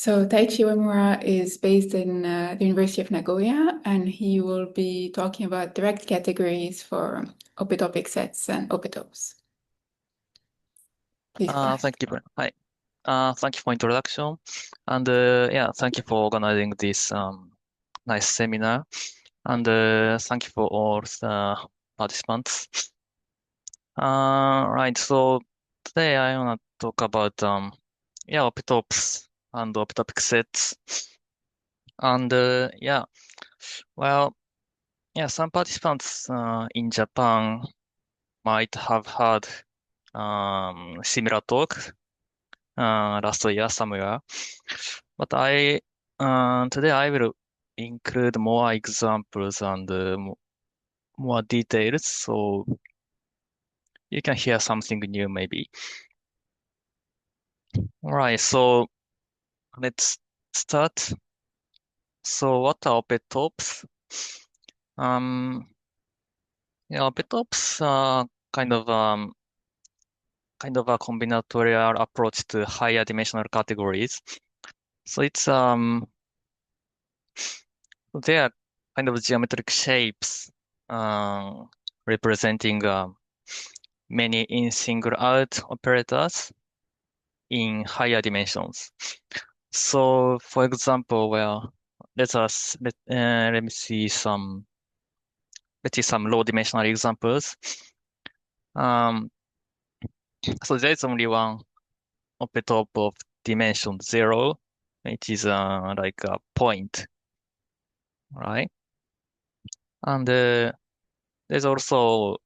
So Taichi Uemura is based in the University of Nagoya, and he will be talking about direct categories for opetopic sets and opetopes. Please go ahead. Thank you. Hi. Thank you for introduction. And yeah, thank you for organizing this nice seminar. And thank you for all the participants. Right. So today I want to talk about yeah, opetopes and opetopic sets. And yeah, well, yeah, some participants in Japan might have had similar talk last year somewhere. But today I will include more examples and more details, so you can hear something new maybe. All right, so let's start. So what are opetopes? Um, yeah, opetopes are kind of a combinatorial approach to higher dimensional categories. So they are kind of geometric shapes um, representing many in single out operators in higher dimensions. So, for example, well, let me see some low dimensional examples. Um, so there is only one opetope of dimension 0, which is like a point, right? And there's also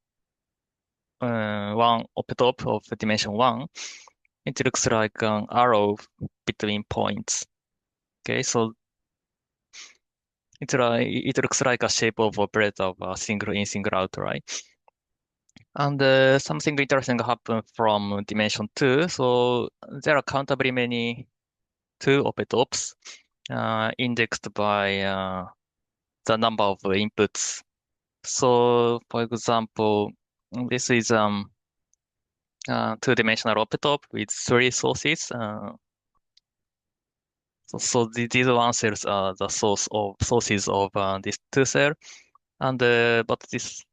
one opetope of dimension 1. It looks like an arrow between points. Okay, so it looks like a shape of operator of a single in, single out, right? And something interesting happened from dimension 2. So there are countably many 2 opetopes indexed by the number of inputs. So, for example, this is two-dimensional opetope with 3 sources. These one cells are the sources of this 2 cell, and but this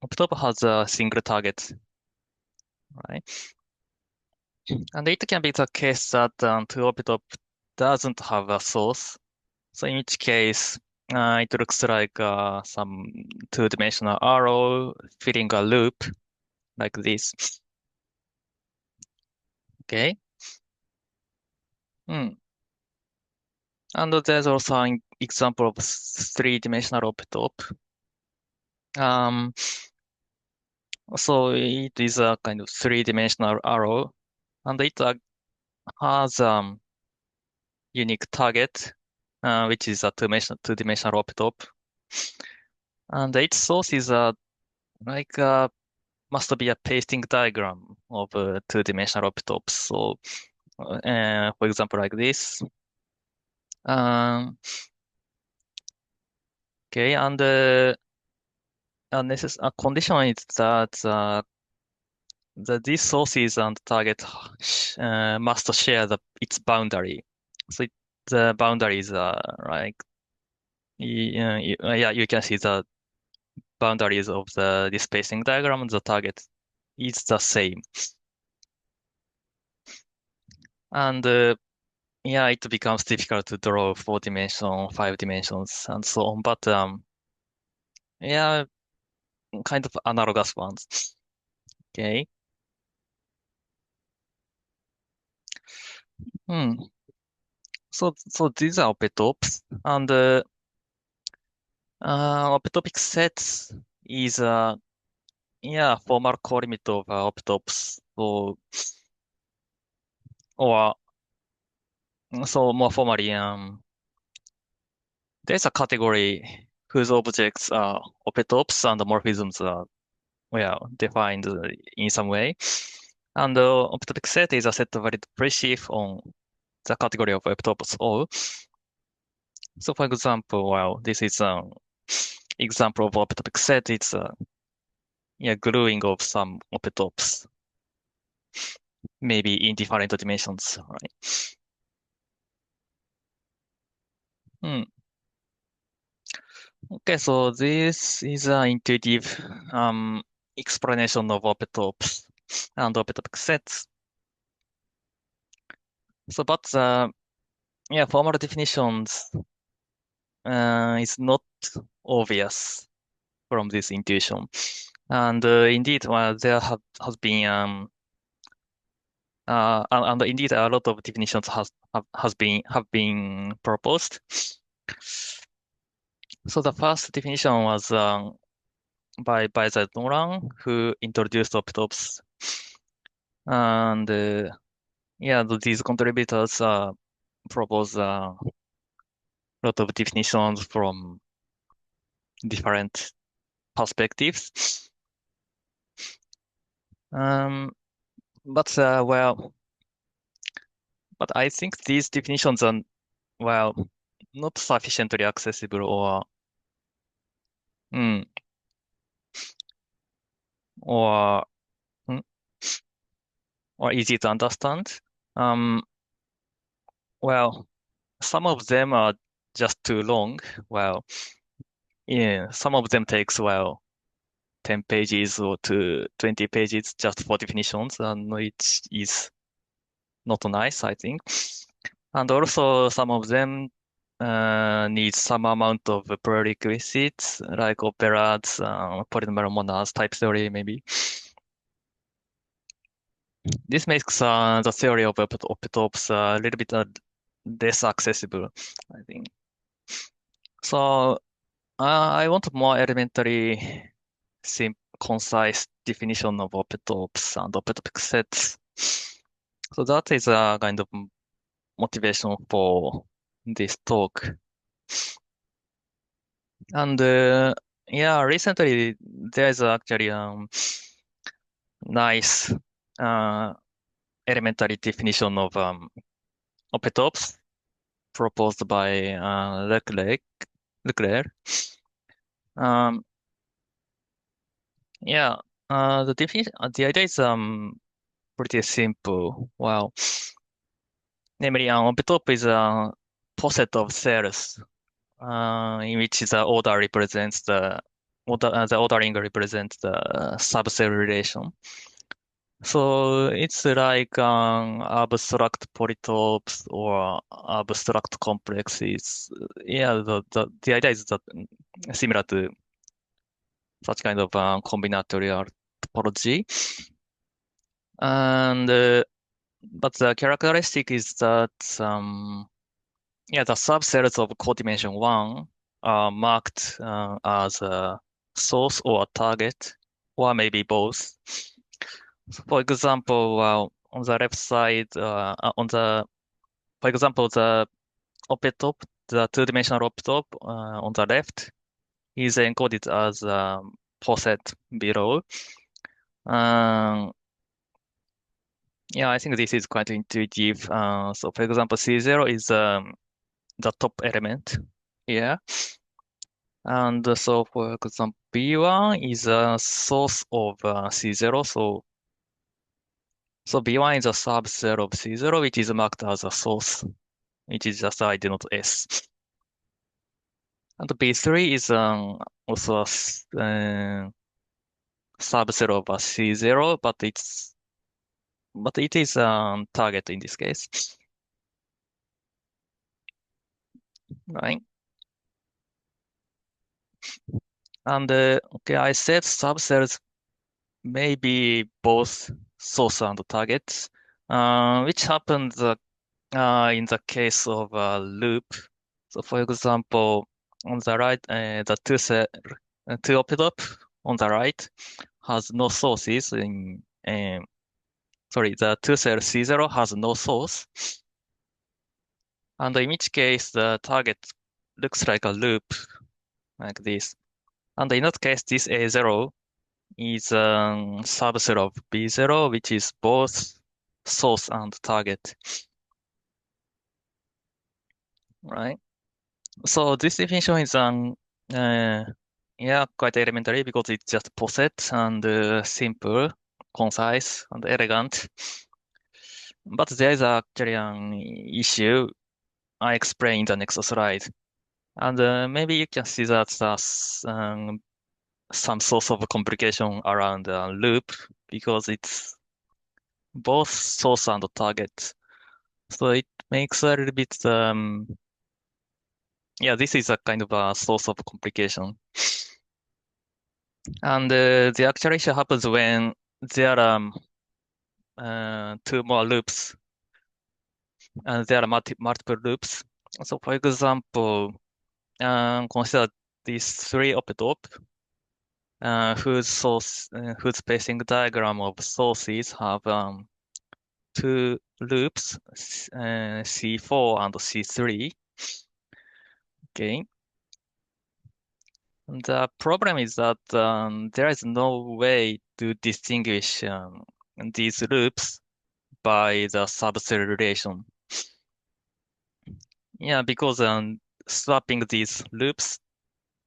opetope has a single target, right? And it can be the case that 2 opetope doesn't have a source. So in which case, it looks like some two-dimensional arrow filling a loop like this. Okay. Hmm. And there's also an example of three-dimensional opetope. Um, so it is a kind of three-dimensional arrow, and it has unique target, which is a two-dimensional opetope. And its source is like must be a pasting diagram of two-dimensional opetopes. So, for example, like this. Um, okay, and a condition is that these sources and target must share its boundary. So the boundaries are like yeah, you can see the boundaries of the spacing diagram. The target is the same, and yeah, it becomes difficult to draw 4 dimension, 5 dimensions, and so on. But yeah, kind of analogous ones. Okay. Hmm. So these are opetopes, and opetopic sets is yeah, formal co-limit of opetopes. Or so more formally, there's a category whose objects are opetopes and morphisms are well defined in some way. And the opetopic set is a set valid prechief on the category of opetopes O. So for example, well, this is an example of opetopic set. It's yeah, gluing of some opetopes, maybe in different dimensions, right? Hmm. Okay, so this is an intuitive explanation of opetopes and opetopic sets. So, but yeah, formal definitions is not obvious from this intuition. And indeed, there has been and indeed a lot of definitions have been proposed. So the first definition was by Baez and Dolan, who introduced opetops, and yeah, these contributors propose a lot of definitions from different perspectives. Um, but but I think these definitions are well not sufficiently accessible mm, or mm, or easy to understand. Um, well, some of them are just too long. Well, yeah, some of them takes 10 pages or to 20 pages just for definitions, and it is not nice, I think. And also some of them need some amount of prerequisites, like operas, polynomial monads, type theory, maybe. This makes the theory of opetopes a little bit less accessible, I think. So I want more elementary, concise definition of opetopes and opetopic sets. So that is a kind of motivation for this talk. And yeah, recently there's actually nice uh, elementary definition of opetops proposed by Leclerc. Um, yeah, the idea is pretty simple. Well, namely, opetope is a poset of cells, in which the the ordering represents the subcell relation. So it's like abstract polytopes or abstract complexes. Yeah, the idea is that similar to such kind of combinatorial topology. And but the characteristic is that yeah, the subcells of codimension one are marked as a source or a target, or maybe both. So for example, on the left side, for example, the opetope, the two-dimensional opetope on the left is encoded as poset below. Um, yeah, I think this is quite intuitive. So for example, C0 is the top element here. And so for example, B1 is a source of C0. So B1 is a subcell of C0, which is marked as a source, which is just ID not S. And B3 is also a subset of a C0, but it is target in this case, right? And okay, I said subcells may be both source and target, which happens in the case of a loop. So for example, on the right, the two opetope on the right has no sources sorry, the two cell C0 has no source. And in which case the target looks like a loop like this. And in that case, this A0 is a subset of B0, which is both source and target, right? So this definition is uh, yeah, quite elementary because it's just poset and simple, concise, and elegant. But there is actually an issue I explain in the next slide. And maybe you can see that some source of complication around the loop because it's both source and target. So it makes a little bit, yeah, this is a kind of a source of complication. And the acceleration happens when there are two more loops and there are multiple loops. So for example, consider these three opetope whose spacing diagram of sources have two loops, C4 and C3. Okay. The problem is that there is no way to distinguish these loops by the subcell relation. Yeah, because swapping these loops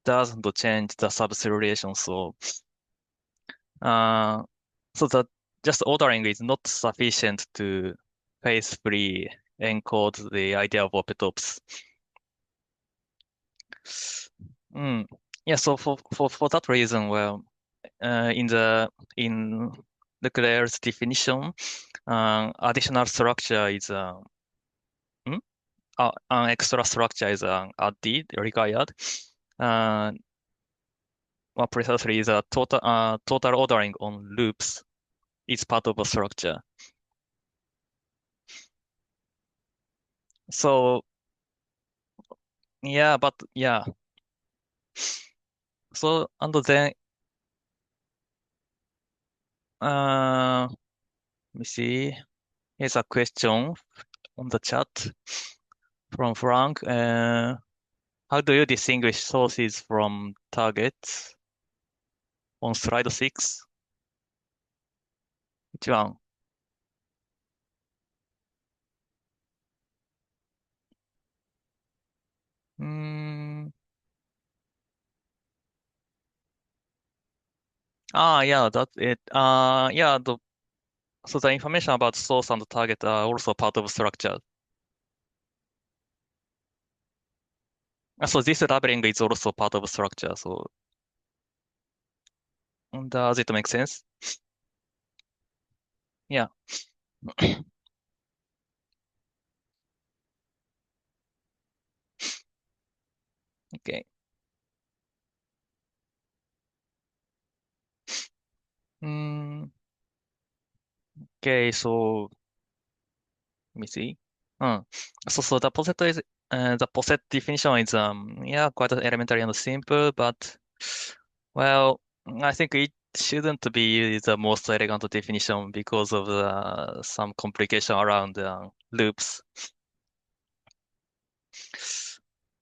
doesn't change the subcell relation. Uh, so that just ordering is not sufficient to faithfully encode the idea of opetopes. Mm. Yeah, so for that reason, well, in Leclerc's definition, additional structure is mm? An extra structure is added required. Uh, More precisely, the total ordering on loops is part of a structure. So yeah, but yeah. So and then let me see. Here's a question on the chat from Frank. How do you distinguish sources from targets on slide 6? Which one? Mm, yeah, that's it. Yeah, so the information about source and target are also part of structure. So this labeling is also part of structure. So does it make sense? Yeah. Okay. Mm, okay. So let me see. Mm. So the poset definition is yeah, quite elementary and simple, but well, I think it shouldn't be the most elegant definition because of some complication around loops.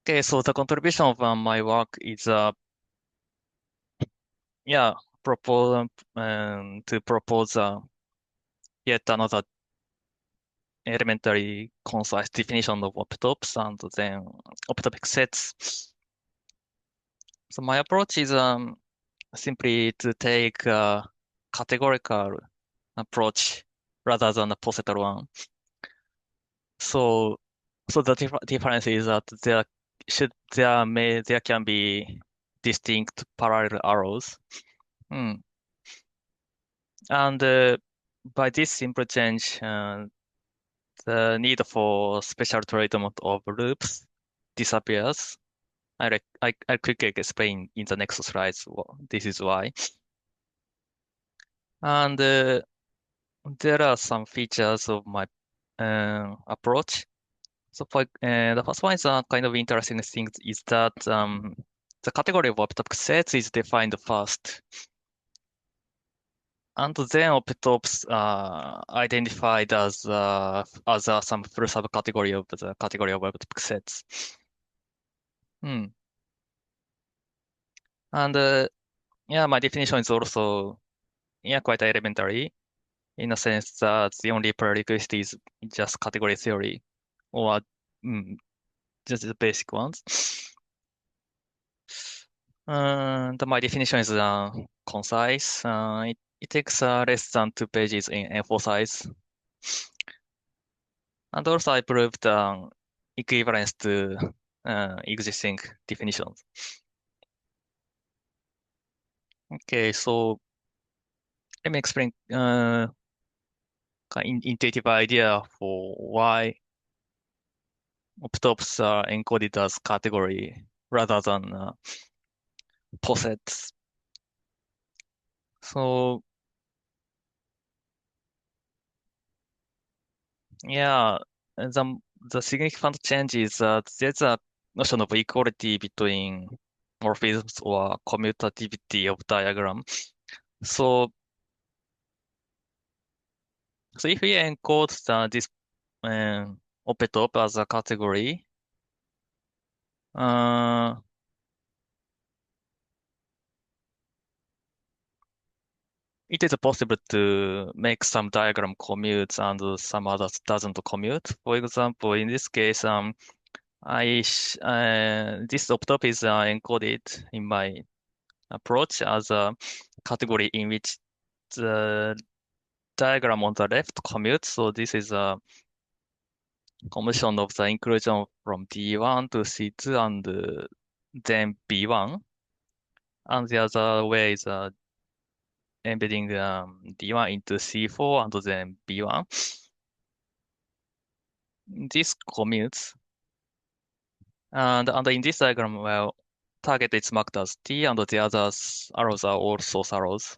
Okay, so the contribution of my work is yeah, propose to propose yet another elementary concise definition of opetopes and then opetopic sets. So my approach is simply to take a categorical approach rather than a posetal one. So, so the difference is that there can be distinct parallel arrows. Hmm. And by this simple change, the need for special treatment of loops disappears. I'll quickly explain in the next slides. This is why. And there are some features of my approach. So the first one is a kind of interesting thing is that the category of opetopic sets is defined first. And then opetopes are identified as some full subcategory of the category of opetopic sets. Hmm. And yeah, my definition is also yeah quite elementary in a sense that the only prerequisite is just category theory or mm, just the basic ones. My definition is concise. It takes less than 2 pages in A4 size. And also I proved equivalence to existing definitions. Okay, so let me explain intuitive idea for why opetopes are encoded as category rather than posets. So yeah, the significant change is that there's a notion of equality between morphisms or commutativity of diagram. So so if we encode this opetope as a category, uh, it is possible to make some diagram commutes and some others doesn't commute. For example, in this case, this optope is encoded in my approach as a category in which the diagram on the left commutes. So this is a commission of the inclusion from D1 to C2 and then B1. And the other way is embedding D1 into C4 and then B1. This commutes. And in this diagram, well, target is marked as T and the other arrows are all source arrows.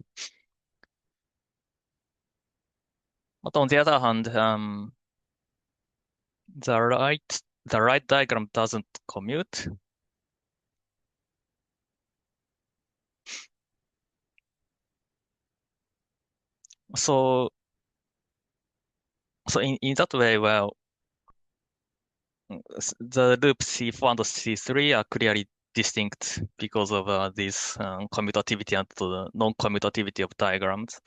But on the other hand, the right diagram doesn't commute. So in that way, well, the loop C4 and C3 are clearly distinct because of this commutativity and the non-commutativity of diagrams.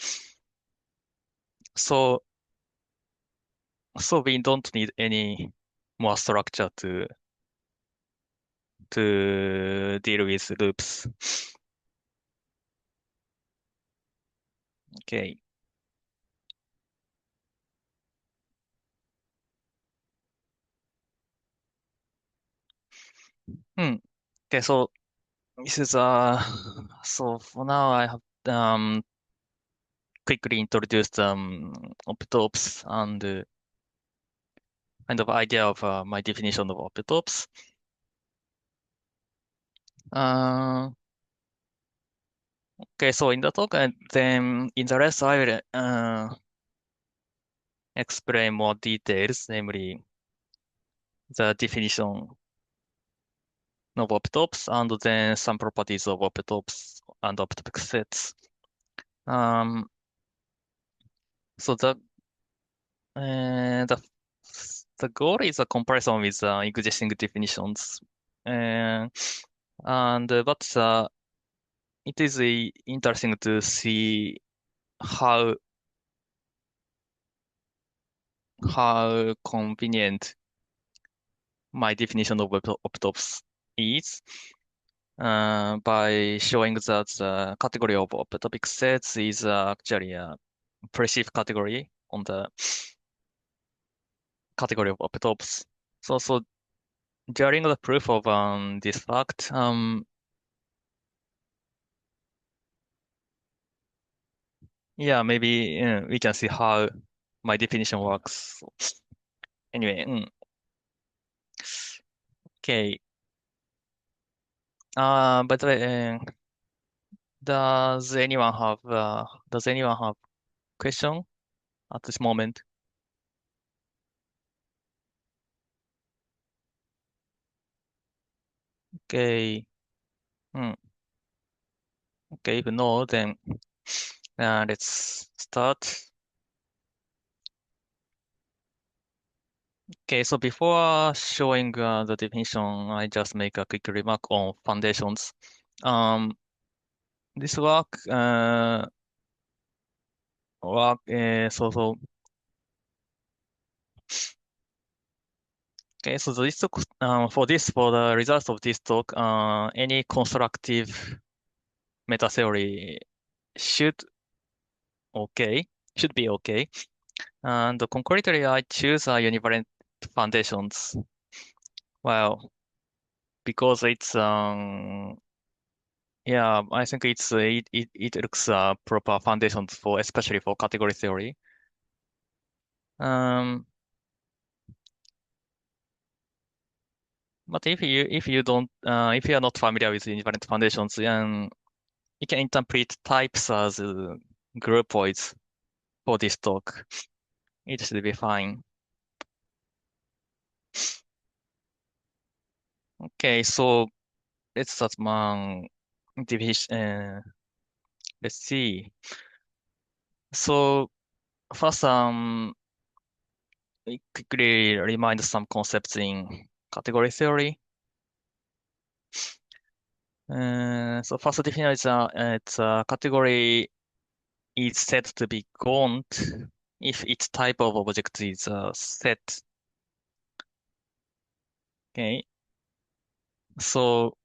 So we don't need any more structure to deal with loops. Okay. Okay, so this is so for now I have quickly introduced opetopes and kind of idea of my definition of opetopes. Uh, okay, so in the talk and then in the rest I will explain more details, namely the definition of opetopes and then some properties of opetopes and opetopic sets. Um, so the the goal is a comparison with existing definitions, uh, and but it is interesting to see how convenient my definition of opetops is by showing that the category of opetopic sets is actually a perceived category on the category of opetops. So during the proof of this fact, yeah, maybe we can see how my definition works. Anyway, okay. By the way, does anyone have question at this moment? Okay. Hmm. Okay, if no, then let's start. Okay, so before showing the definition, I just make a quick remark on foundations. Um, this so okay, so this talk, for the results of this talk, any constructive meta theory should okay, should be okay. And concretely, I choose univariant foundations. Well, because it's yeah, I think it looks proper foundation for especially for category theory. Um, but if you are not familiar with invariant foundations, then you can interpret types as groupoids for this talk. It should be fine. Okay, so let's start division. Let's see. So first, we quickly remind some concepts in category theory. So first definition is it's a category is said to be count if its type of object is a set. Okay. So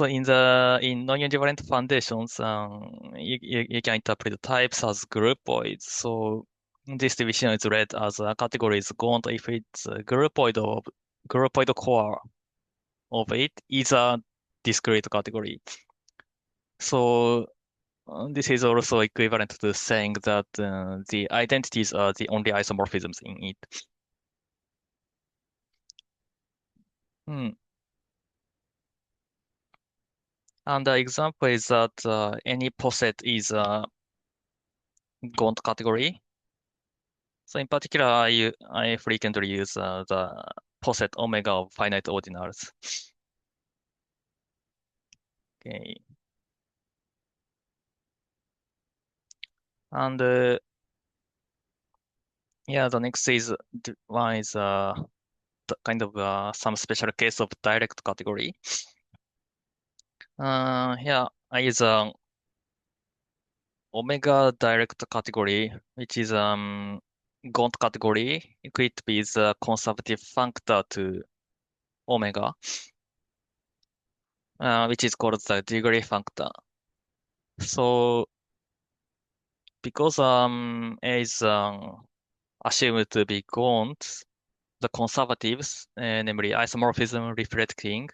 in non-invariant foundations, you can interpret the types as groupoids. So this division is read as a category is count if its groupoid core of it is a discrete category. So this is also equivalent to saying that the identities are the only isomorphisms in it. Hmm. And the example is that any poset is a Gaunt category. So in particular, I frequently use the poset omega of finite ordinals. Okay. And yeah, the next is one is kind of some special case of direct category. Yeah, I use omega direct category, which is Gaunt category equipped with a conservative functor to omega, which is called the degree functor. So because A is assumed to be Gaunt, the conservatives, namely isomorphism reflecting,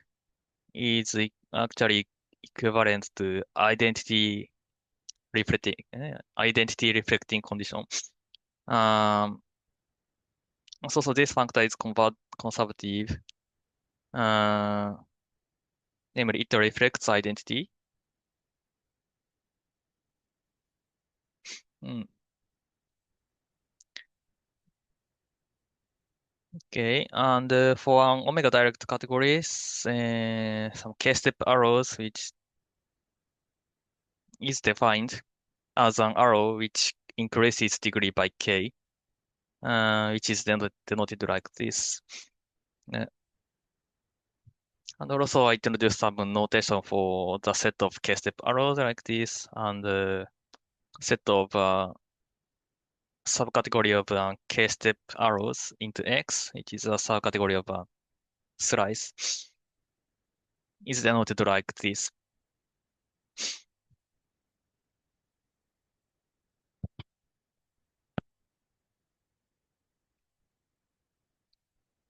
is actually equivalent to identity reflecting condition. Um, so this functor is conservative. Uh, Namely, it reflects identity. Mm, okay, and for an omega direct categories, some k-step arrows, which is defined as an arrow which increases degree by k, which is denoted like this. Uh, and also I introduced some notation for the set of k-step arrows like this, and set of subcategory of k-step arrows into X, which is a subcategory of slice, is denoted like this.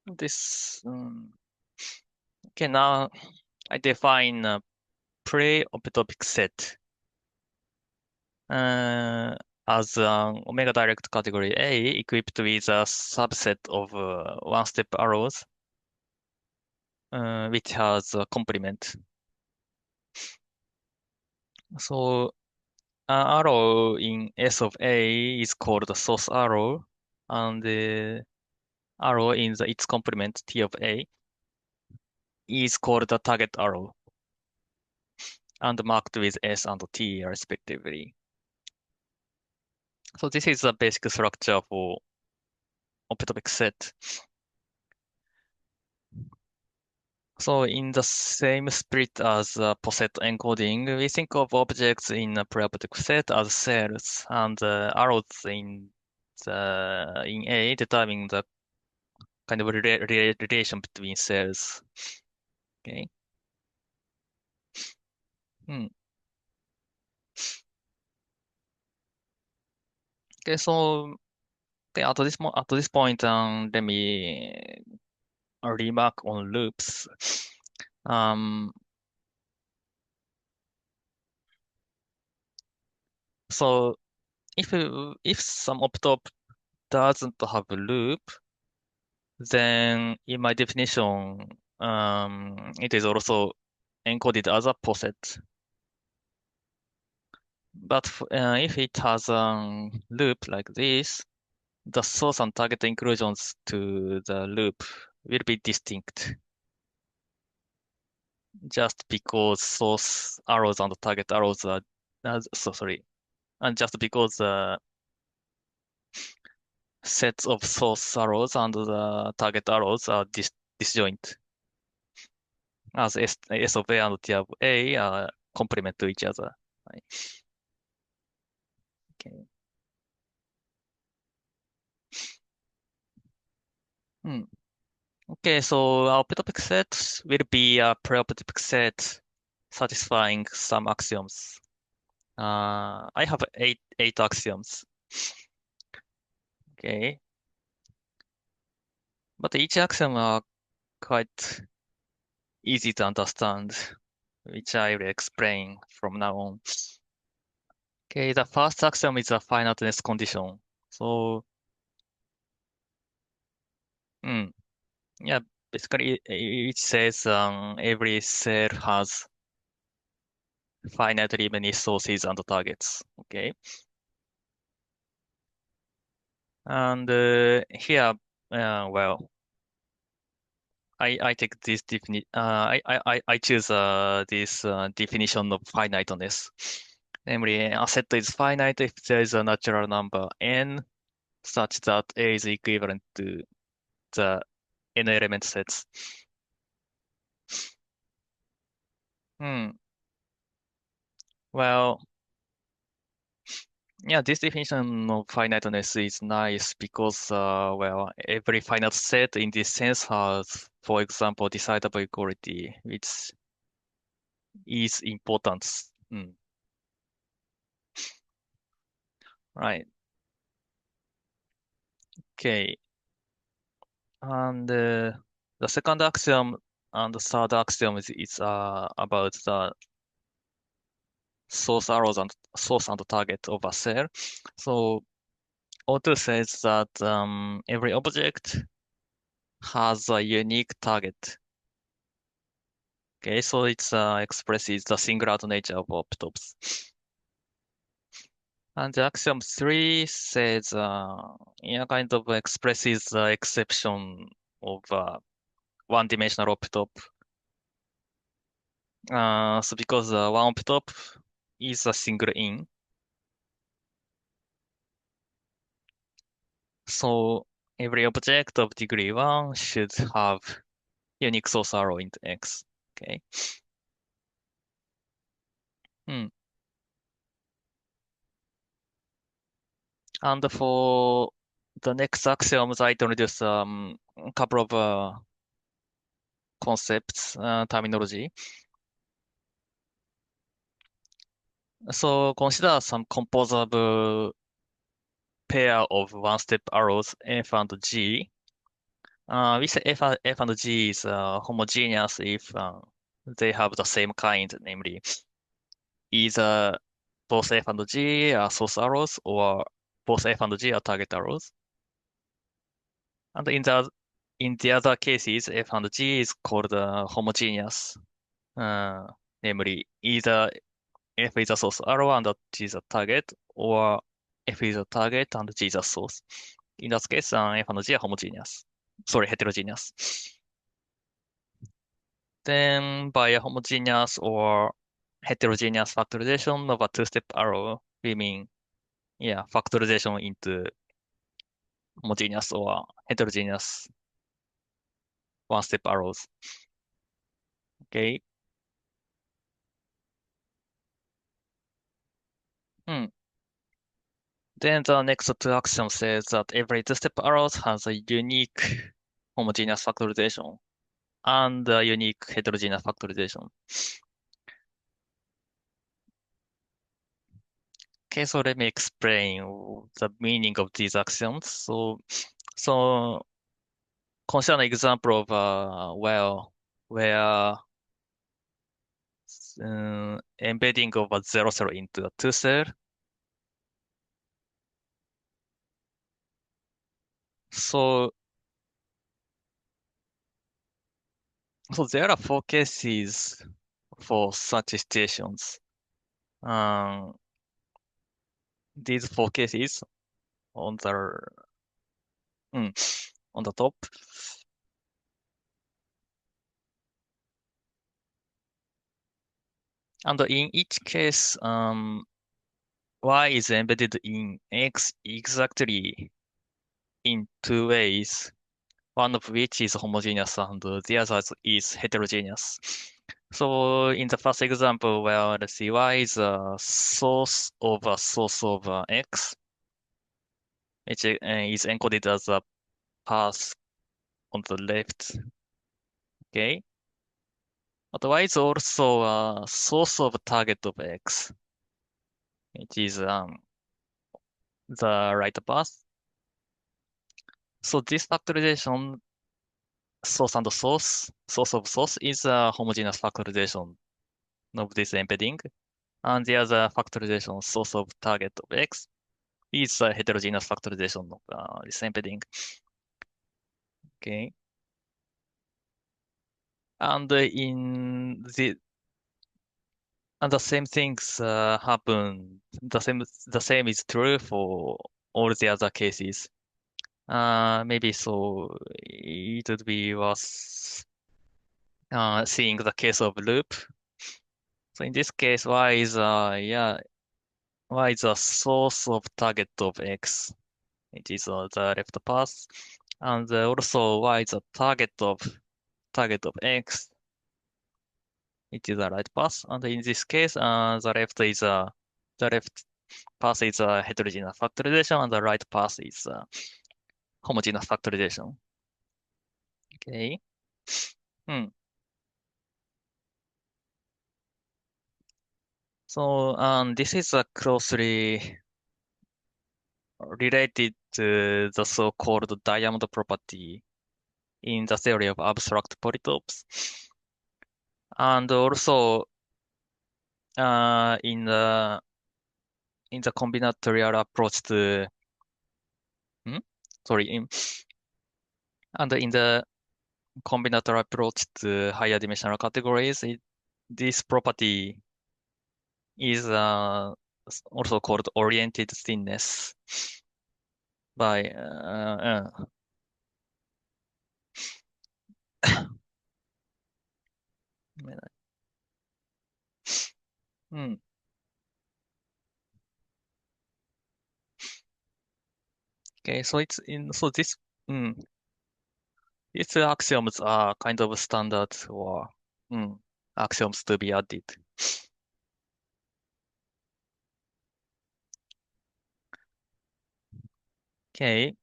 This okay, now I define a pre-opetopic set uh, as an omega direct category A equipped with a subset of one-step arrows which has a complement. So an arrow in S of A is called the source arrow, and the arrow in its complement T of A is called the target arrow and marked with S and T respectively. So this is the basic structure for opetopic set. So in the same spirit as poset encoding, we think of objects in a pre-opetopic set as cells, and arrows in A determine the kind of relation between cells. Okay. Hmm. Okay. So okay, at this point, let me a remark on loops. Um, so if some optope doesn't have a loop, then in my definition, it is also encoded as a poset. But if it has a loop like this, the source and target inclusions to the loop will be distinct. Just because source arrows and target arrows are, sorry, and just because the sets of source arrows and the target arrows are disjoint, as S of A and T of A complement to each other. Right. Okay. Hmm. Okay, so our opetopic set will be a pre-opetopic set satisfying some axioms. I have eight axioms. Okay, but each axiom are quite easy to understand, which I will explain from now on. Okay, the first axiom is a finiteness condition. So, mm, yeah, basically it says every cell has finitely many sources and targets. Okay, and here, well, I take this I choose this definition of finiteness. Namely, a set is finite if there is a natural number n such that A is equivalent to the n element sets. Hmm. Well, yeah, this definition of finiteness is nice because, well, every finite set in this sense has, for example, decidable equality, which is important. Hmm. Right. Okay. And the second axiom and the third axiom is about the source and target of a cell. So O2 says that every object has a unique target. Okay, so it expresses the singular nature of opetopes. And the axiom 3 says, yeah, kind of expresses the exception of one-dimensional opetope. So because one opetope is a single in, so every object of degree 1 should have unique source arrow into X. Okay. Hmm. And for the next axioms, I introduce a couple of concepts, terminology. So consider some composable pair of one-step arrows F and G. We say F and G is homogeneous if they have the same kind, namely either both F and G are source arrows or both F and G are target arrows. And in the other cases, F and G is called homogeneous, uh, namely either F is a source arrow and G is a target, or F is a target and G is a source. In that case, F and G are homogeneous. Sorry, heterogeneous. Then by a homogeneous or heterogeneous factorization of a two-step arrow, we mean, yeah, factorization into homogeneous or heterogeneous one-step arrows. Okay. Hmm. Then the next two axiom says that every two-step arrows has a unique homogeneous factorization and a unique heterogeneous factorization. Okay, so let me explain the meaning of these axioms. So consider an example of where embedding of a zero cell into a two cell. So, so there are four cases for such situations. Um, these four cases on the on the top. And in each case, y is embedded in x exactly in two ways, one of which is homogeneous and the other is heterogeneous. So in the first example, where let's see, y is a source of x, which is encoded as a path on the left. Okay, but y is also a source of target of x, which is the right path. So this factorization, source of source is a homogeneous factorization of this embedding. And the other factorization, source of target of x, is a heterogeneous factorization of this embedding. Okay. And the same things happen. The same is true for all the other cases. Maybe so it would be worth seeing the case of loop. So in this case, y is a source of target of x. It is the left path, and also y is a target of x. It is the right path, and in this case, the left path is a heterogeneous factorization, and the right path is homogeneous factorization. Okay. Hmm. So this is closely related to the so-called diamond property in the theory of abstract polytopes, and also in the combinatorial approach to hmm? sorry and in the combinatorial approach to higher dimensional categories, this property is also called oriented thinness by hmm. Okay, so it's in so this mm, these axioms are kind of standard or mm, axioms to be added. Okay,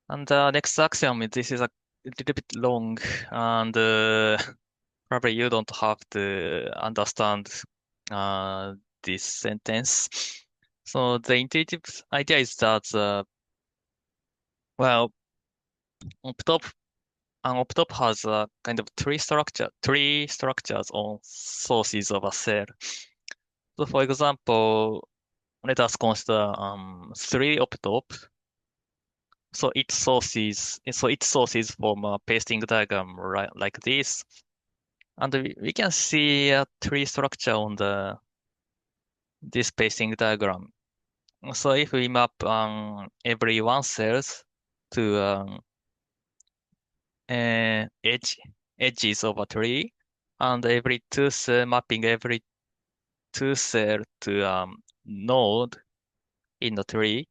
and the next axiom, this is a little bit long, and probably you don't have to understand uh, this sentence. So the intuitive idea is that, well, Opetop, an Opetop has a kind of three structures on sources of a cell. So for example, let us consider three Opetopes. So each source is from a pasting diagram right like this. And we can see a tree structure on this pasting diagram. So if we map every one cells to edges of a tree, and mapping every two cell to node in the tree,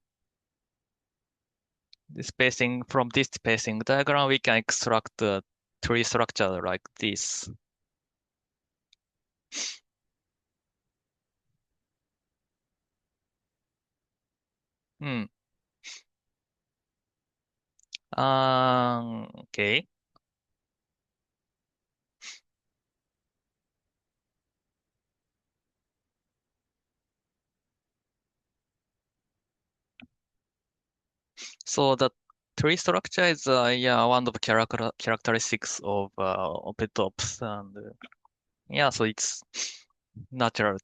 from this spacing diagram, we can extract a tree structure like this. Hmm. Okay. So the tree structure is yeah, one of the characteristics of Opetopes, and yeah, so it's natural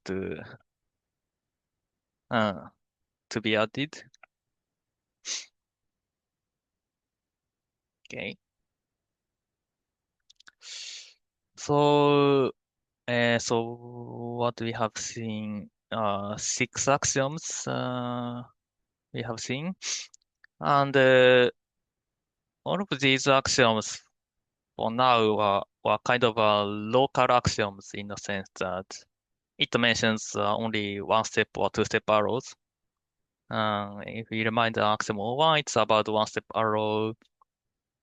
uh, to be added. Okay. So so what we have seen, six axioms we have seen, and all of these axioms for now are kind of local axioms in the sense that it mentions only one step or two step arrows. If you remind the axiom O1, it's about one step arrow.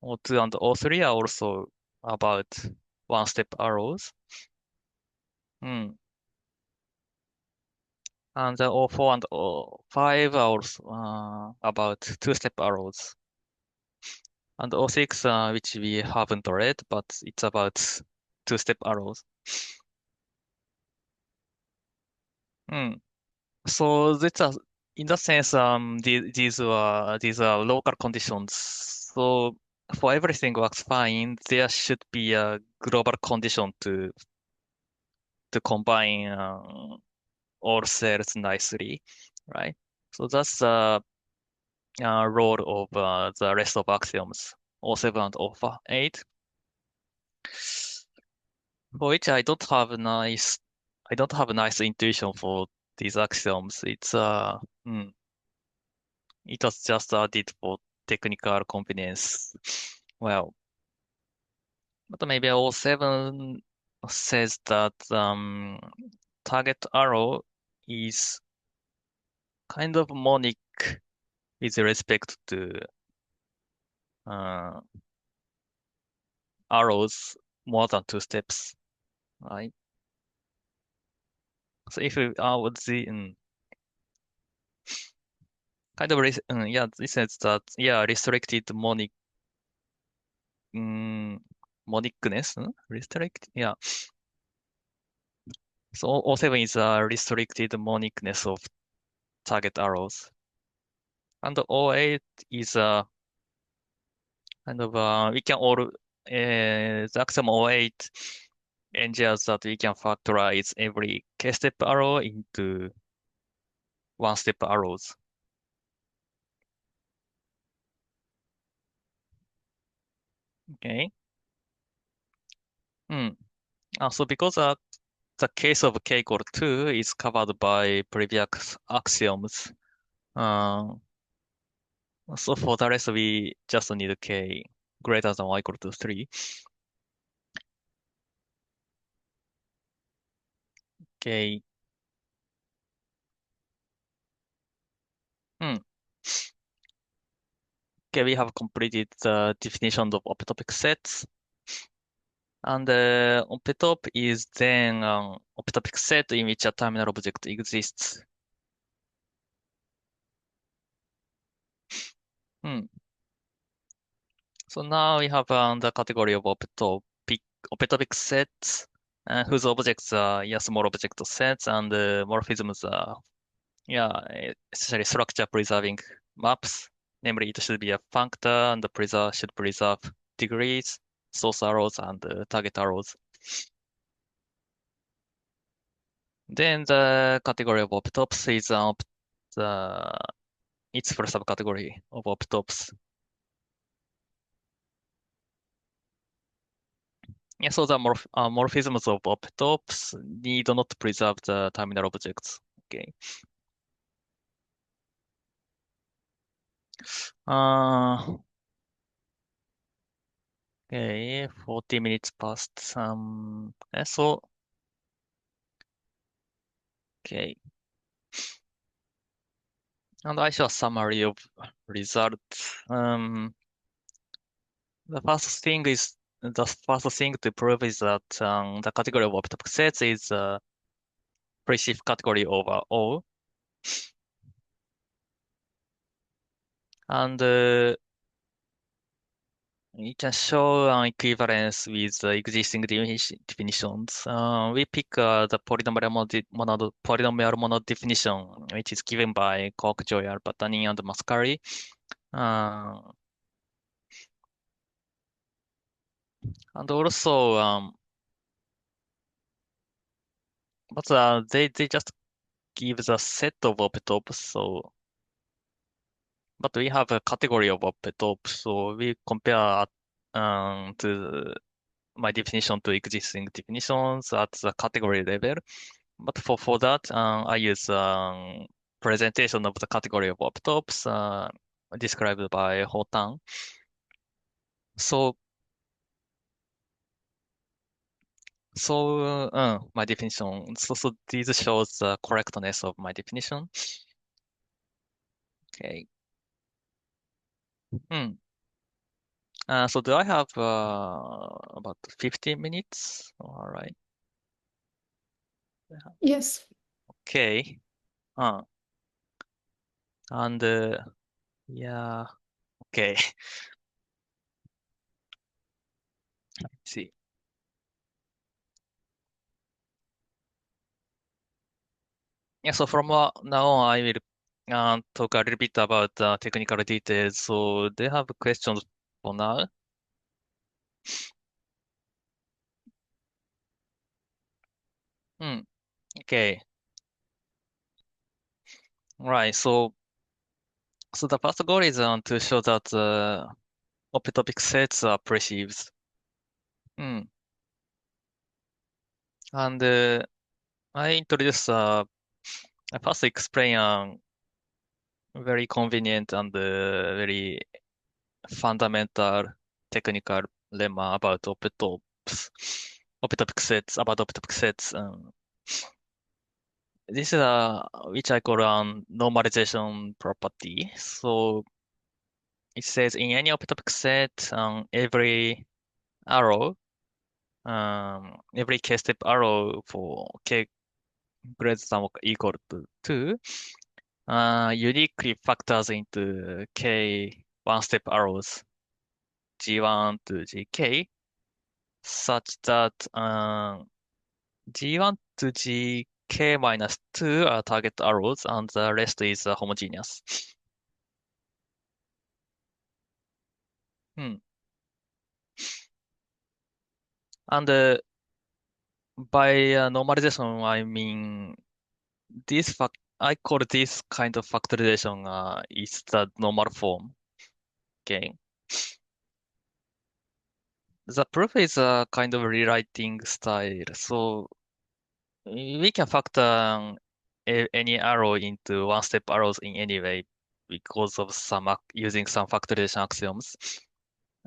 O2 and O3 are also about one step arrows. Hmm. And the O4 and O5 are also about two step arrows. And O6, which we haven't read, but it's about two step arrows. Hmm. So that's in that sense, these are local conditions. So for everything works fine, there should be a global condition to combine all cells nicely, right? So that's the role of the rest of axioms, O7 and O8, for which I don't have a nice intuition for these axioms. Hmm, it was just added for technical convenience. Well, but maybe O7 says that target arrow is kind of monic with respect to uh, arrows more than two steps, right? So if we are with the kind of yeah, this says that yeah, restricted um, monicness, restrict yeah. So O7 is a restricted monicness of target arrows, and O8 is a kind of we can all the axiom O8 ensures that we can factorize every k-step arrow into one-step arrows. Okay. Hmm. So because the case of k equal 2 is covered by previous axioms, uh, so for the rest we just need k greater than or equal to 3. Okay. Hmm. Okay, we have completed the definition of opetopic sets. And opetope is then an opetopic set in which a terminal object exists. Hmm. So now we have the category of opetopic sets whose objects are yeah, small object sets, and morphisms are yeah, essentially structure preserving maps. Namely, it should be a functor, and the preserve should preserve degrees, source arrows, and target arrows. Then the category of opetops is the its first subcategory of opetops. Yeah, so the morphisms of opetops need not preserve the terminal objects. Okay. Uh, okay, 40 minutes past. So, okay. And I show a summary of results. The first thing to prove is that the category of optopic sets is a precise category over all. And you can show an equivalence with the existing definitions. We pick the polynomial monod definition, which is given by Koch, Joyal, Batani, and Mascari. Uh, And also, but they just give the set of opetopes. So, but we have a category of opetopes. So we compare to my definition to existing definitions at the category level. But for that, I use presentation of the category of opetopes described by Hotan. So, my definition. So this shows the correctness of my definition. Okay. Hmm. So do I have about 15 minutes? All right. Yes. Okay. Uh, and yeah. Okay. See. Yeah. So from now on, I will talk a little bit about technical details. So do you have questions for now? Hmm. Okay. Right. So the first goal is to show that opetopic sets are perceived. Hmm. And I introduce I first explain very convenient and very fundamental technical lemma about opetopes, opetopic sets, about opetopic sets. This is which I call normalization property. So it says in any opetopic set, arrow, every k-step arrow for k greater than or equal to 2, uniquely factors into k one-step arrows G1 to GK such that G1 to GK minus 2 are target arrows and the rest is homogeneous. Hmm. And by normalization, I mean this fact. I call this kind of factorization is the normal form. Okay. The proof is a kind of rewriting style. So we can factor any arrow into one-step arrows in any way because of using some factorization axioms,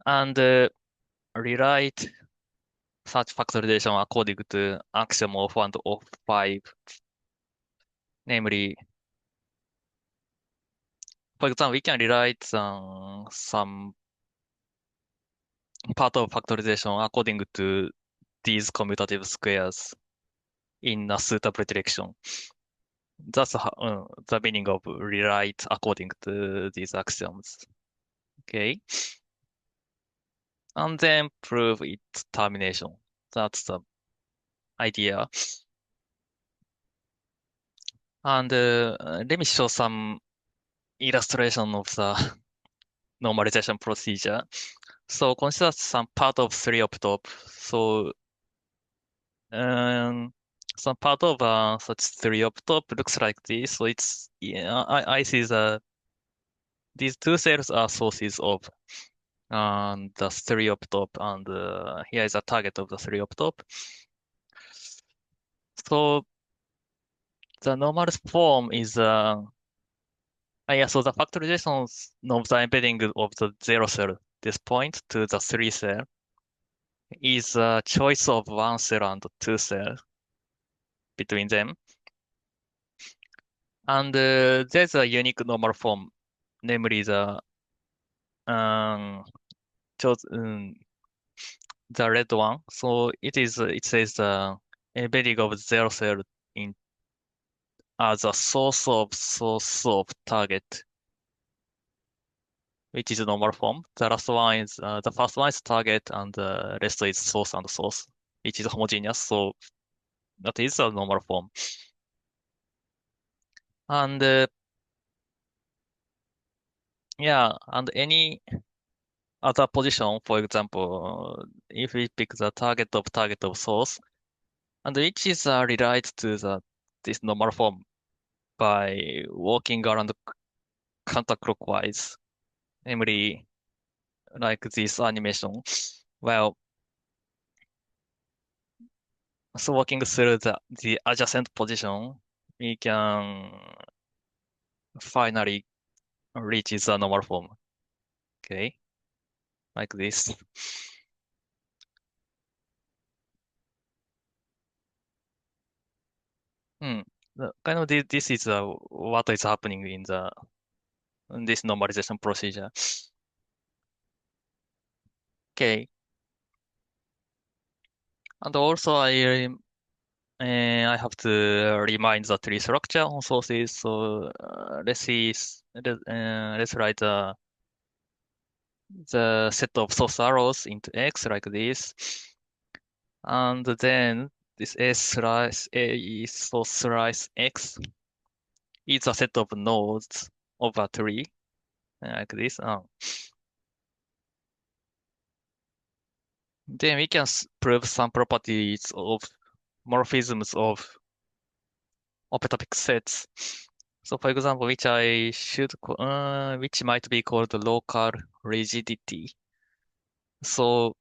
and rewrite such factorization according to axiom of 1 to of 5. Namely, for example, we can rewrite some part of factorization according to these commutative squares in a suitable direction. That's the meaning of rewrite according to these axioms. Okay. And then prove its termination. That's the idea. And let me show some illustration of the normalization procedure. So consider some part of 3-optop. So um, some part of such 3-optop looks like this. So it's yeah, I see these two cells are sources of the 3-optop, and here is a target of the 3-optop. So the normal form is yeah, so the factorization of the embedding of the 0 cell, this point to the 3 cell, is a choice of 1 cell and 2 cell between them. And there's a unique normal form, namely um, chose, the red one. So it says embedding of 0 cell in as a source of target, which is a normal form. The first one is target, and the rest is source and source, which is homogeneous. So that is a normal form. And yeah, and any other position, for example, if we pick the target of source, and which is related to this normal form by walking around counterclockwise, namely like this animation. Well, so walking through the adjacent position, we can finally reach the normal form. Okay, like this. Hmm. Kind of this is what is happening in this normalization procedure. Okay, and also I have to remind the tree structure on sources. So let's write the set of source arrows into X like this, and then this S slice A source slice X is a set of nodes of a tree like this. Then we can prove some properties of morphisms of opetopic sets. So for example, which might be called local rigidity. So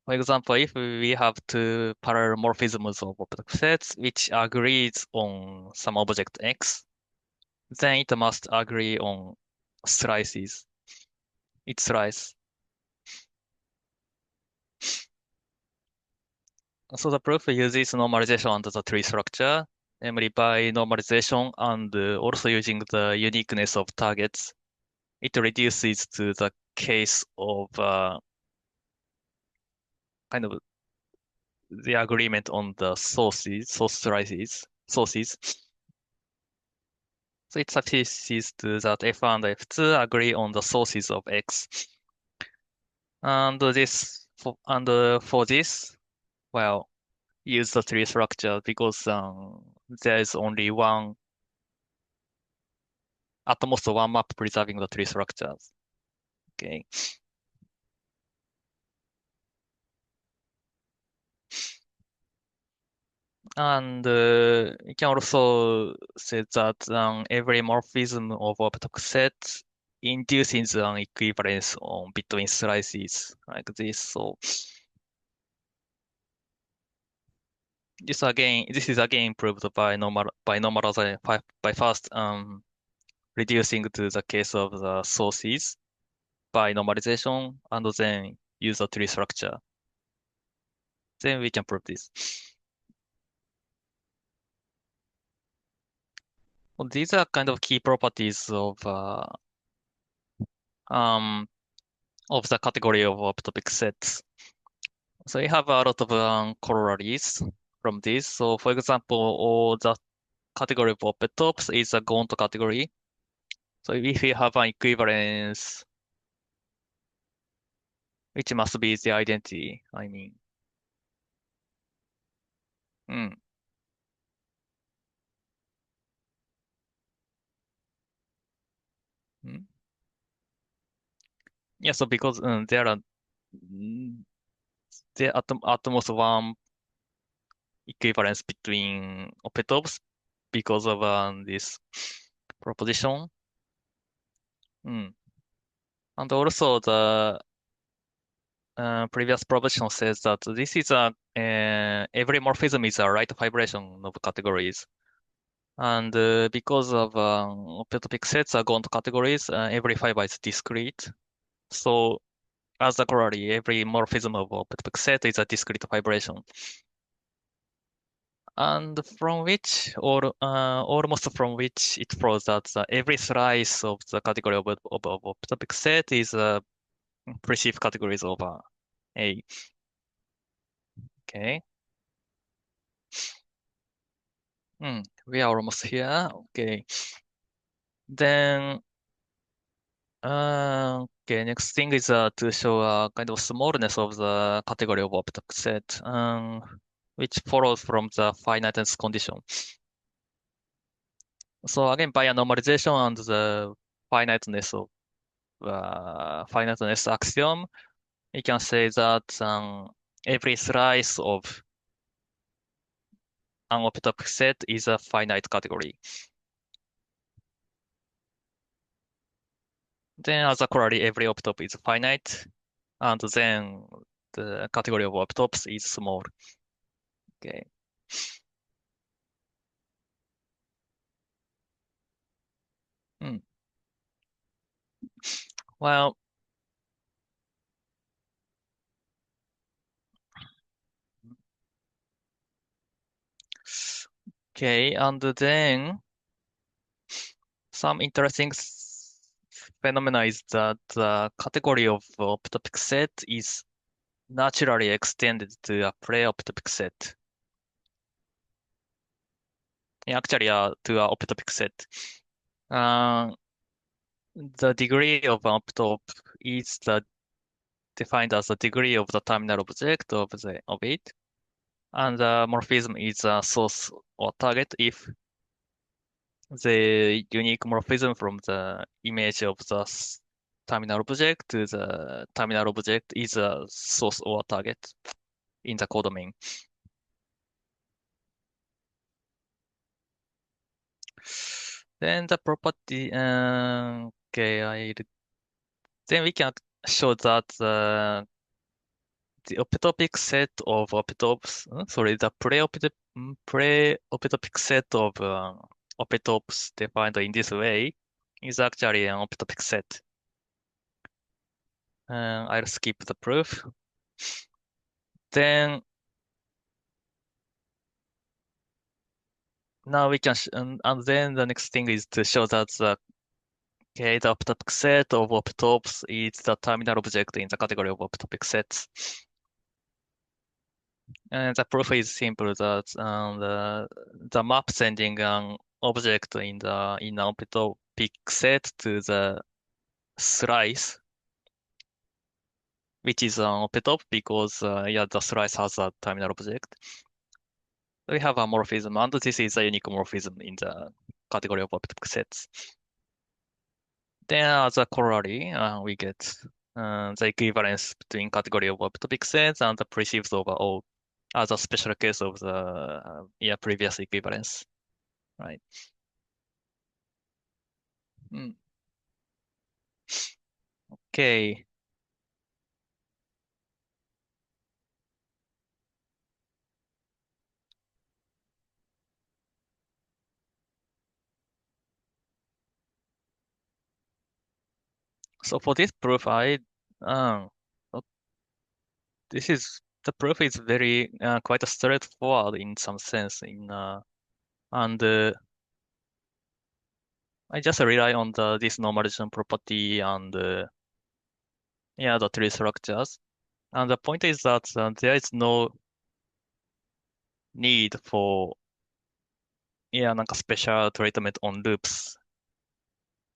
for example, if we have two parallel morphisms of opetopic sets which agrees on some object X, then it must agree on slices, its slice. So the proof uses normalization under the tree structure, namely by normalization and also using the uniqueness of targets. It reduces to the case of kind of the agreement on the source sources. So it suffices to that F1 and F2 agree on the sources of X. For this, well, use the tree structure because there is only one, at most one map preserving the tree structures. Okay. And you can also say that every morphism of a Opetopes set induces an equivalence on between slices like this. So this is again proved by normalization by first reducing to the case of the sources by normalization and then use the tree structure. Then we can prove this. Well, these are kind of key properties um, of the category of optopic sets. So you have a lot of corollaries from this. So for example, all the category of opetopes is a Gonto category. So if you have an equivalence, which must be the identity, I mean. Mm, mm. Yeah, so because mm, there at most one equivalence between opetopes because of this proposition. Mm. And also the previous proposition says that this is every morphism is a right vibration of categories. And because of opetopic sets are gone to categories, every fiber is discrete. So as a corollary, every morphism of opetopic set is a discrete vibration. And from which, or almost from which, it follows that every slice of the category of opetopic set is perceived categories over A. Okay. We are almost here. Okay. Then, okay, next thing is to show a kind of smallness of the category of object set, which follows from the finiteness condition. So again, by a normalization and the finiteness of finiteness axiom, we can say that every slice of an opetopic set is a finite category. Then as a corollary, every opetope is finite, and then the category of opetopes is small. Okay. Hmm. Well, okay, and then some interesting phenomena is that the category of opetopic set is naturally extended to a pre-opetopic set. Yeah, actually, to a opetopic set. Uh, the degree of an opetope is defined as the degree of the terminal object of it, and the morphism is a source or target if the unique morphism from the image of the terminal object to the terminal object is a source or target in the codomain. Then the property, okay, then we can show that the opetopic set of opetopes, sorry, the pre-opetopic set of opetopes defined in this way is actually an opetopic set. I'll skip the proof. Then now we can, and then the next thing is to show that the opetopic set of opetopes is the terminal object in the category of opetopic sets. And the proof is simple that the map sending an object in an opetopic set to the slice, which is an opetope because yeah, the slice has a terminal object. We have a morphism, and this is a unique morphism in the category of opetopic sets. Then as a corollary, we get the equivalence between category of opetopic sets and the perceived over O as a special case of the yeah, previous equivalence, right? Mm. Okay. So for this proof, uh, uh, the proof is very quite straightforward in some sense. And I just rely on this normalization property and yeah, the tree structures. And the point is that there is no need for yeah, なんか special treatment on loops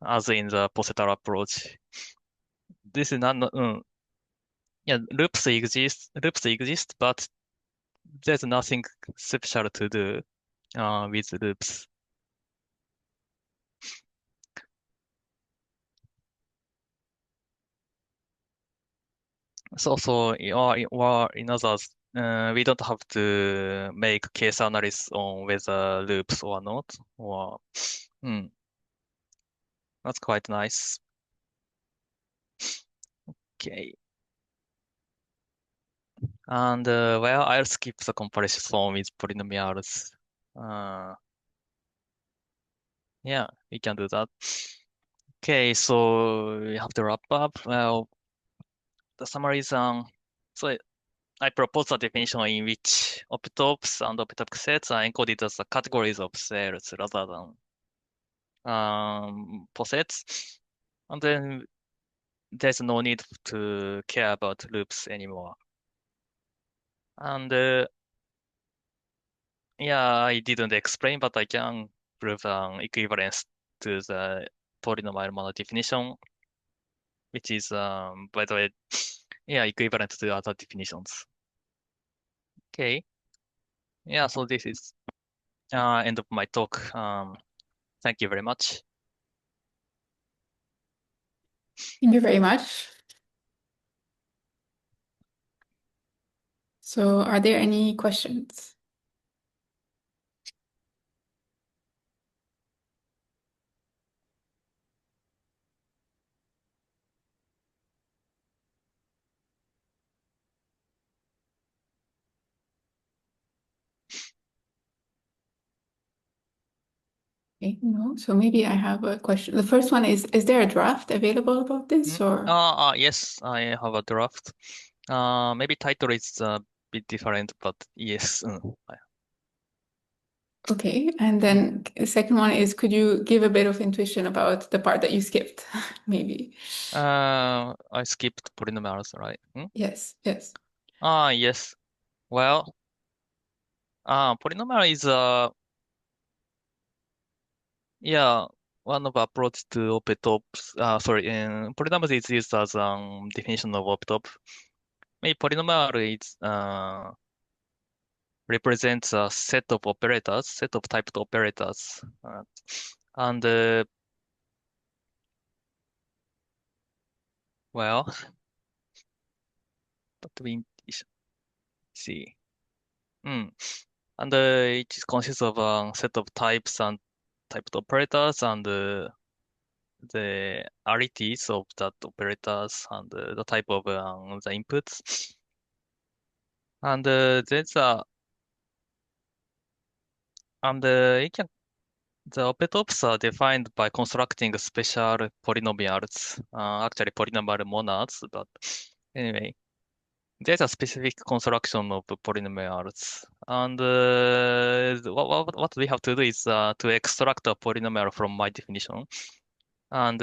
as in the posetal approach. This is not, yeah, loops exist, but there's nothing special to do with loops. So or in others, we don't have to make case analysis on whether loops or not, or hmm, that's quite nice. Okay. And well, I'll skip the comparison with polynomials. Uh, yeah, we can do that. Okay, so we have to wrap up. Well, the summary is so I propose a definition in which opetopes and opetopic sets are encoded as the categories of cells rather than posets. And then there's no need to care about loops anymore. And yeah, I didn't explain, but I can prove an equivalence to the polynomial manner definition, which is, by the way, yeah, equivalent to other definitions. Okay. Yeah, so this is end of my talk. Thank you very much. Thank you very much. So are there any questions? Okay, no. So maybe I have a question. The first one is there a draft available about this or? Yes, I have a draft. Maybe title is a bit different, but yes. Okay, and then the second one is could you give a bit of intuition about the part that you skipped? Maybe. I skipped polynomials, right? Yes, yes. Yes. Well, polynomial is yeah, one of approach to opetopes. Sorry, polynomial is used as definition of opetope. Maybe polynomial is represents a set of operators, set of typed operators, and well, but we see. Mm. And it consists of a set of types and typed operators and the arities of that operators and the type of the inputs. And there's a and it can the opetopes are defined by constructing special polynomials, actually polynomial monads. But anyway, there's a specific construction of polynomials, and what we have to do is to extract a polynomial from my definition, and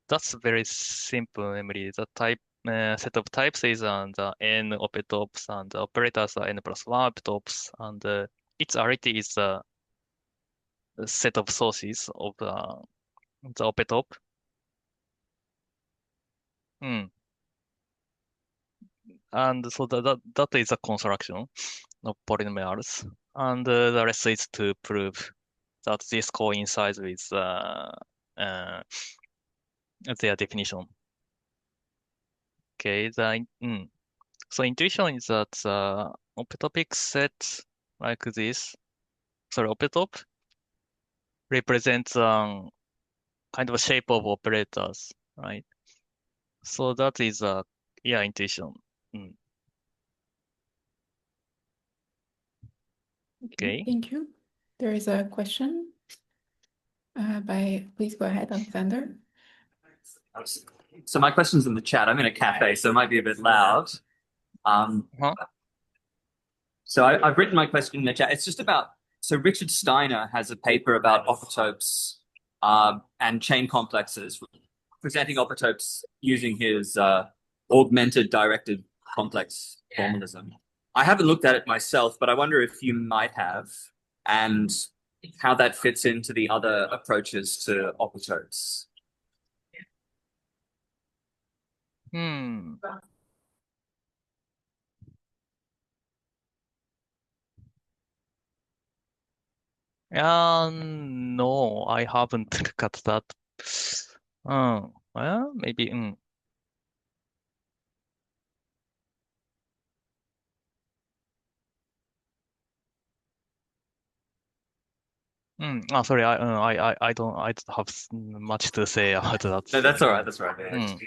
that's very simple. Namely, the type set of types is the n opetopes, and the operators are n plus one opetopes, and its arity is the set of sources of the opetope. Mm. And so that is a construction of polynomials. And the rest is to prove that this coincides with uh, their definition. Okay, so intuition is that opetopic set like this, sorry, opetope represents kind of a shape of operators, right? So that is yeah, intuition. Mm. Okay, Okay. thank you. There is a question please go ahead, Alexander. So my question's in the chat. I'm in a cafe, so it might be a bit loud. Huh? So I've written my question in the chat. It's just about, so Richard Steiner has a paper about opetopes and chain complexes, presenting opetopes using his augmented directed complex formalism. I haven't looked at it myself, but I wonder if you might have, and how that fits into the other approaches to opetopes. Hmm. No, I haven't got that. Well, maybe. Sorry, I don't have much to say about that. No, that's all right. That's all right. Mm.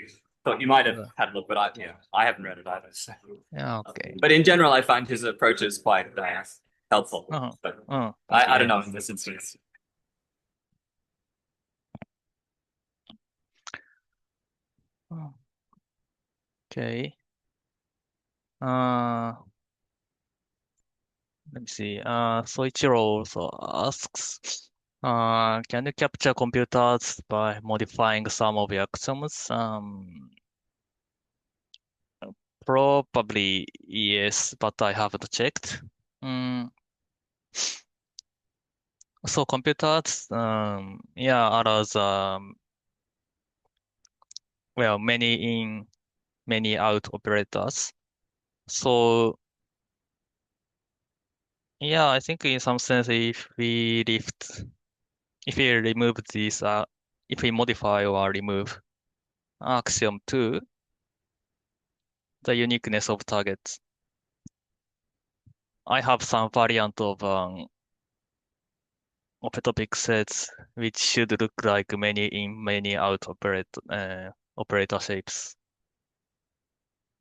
Thought you might have Uh, had a look, but I haven't read it either. So. Yeah, okay. But in general, I find his approaches quite helpful. Uh-huh. But Thank you. I don't Yeah. know in this instance. Oh, okay. Uh, Let me see. Soichiro also asks, can you capture computers by modifying some of your axioms? Probably yes, but I haven't checked. Mm, so computers, yeah, allows well, many in, many out operators. So yeah, I think in some sense, if we remove these, if we modify or remove Axiom 2, the uniqueness of targets. I have some variant of opetopic sets which should look like many in, many out operator shapes.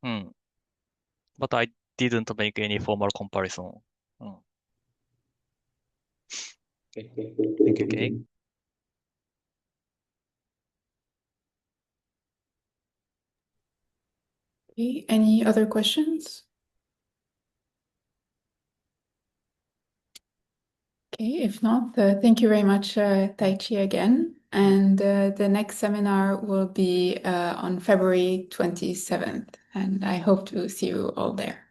But I didn't make any formal comparison. Okay. Okay, any other questions? Okay, if not, thank you very much, Taichi, again. And the next seminar will be on February 27th, and I hope to see you all there.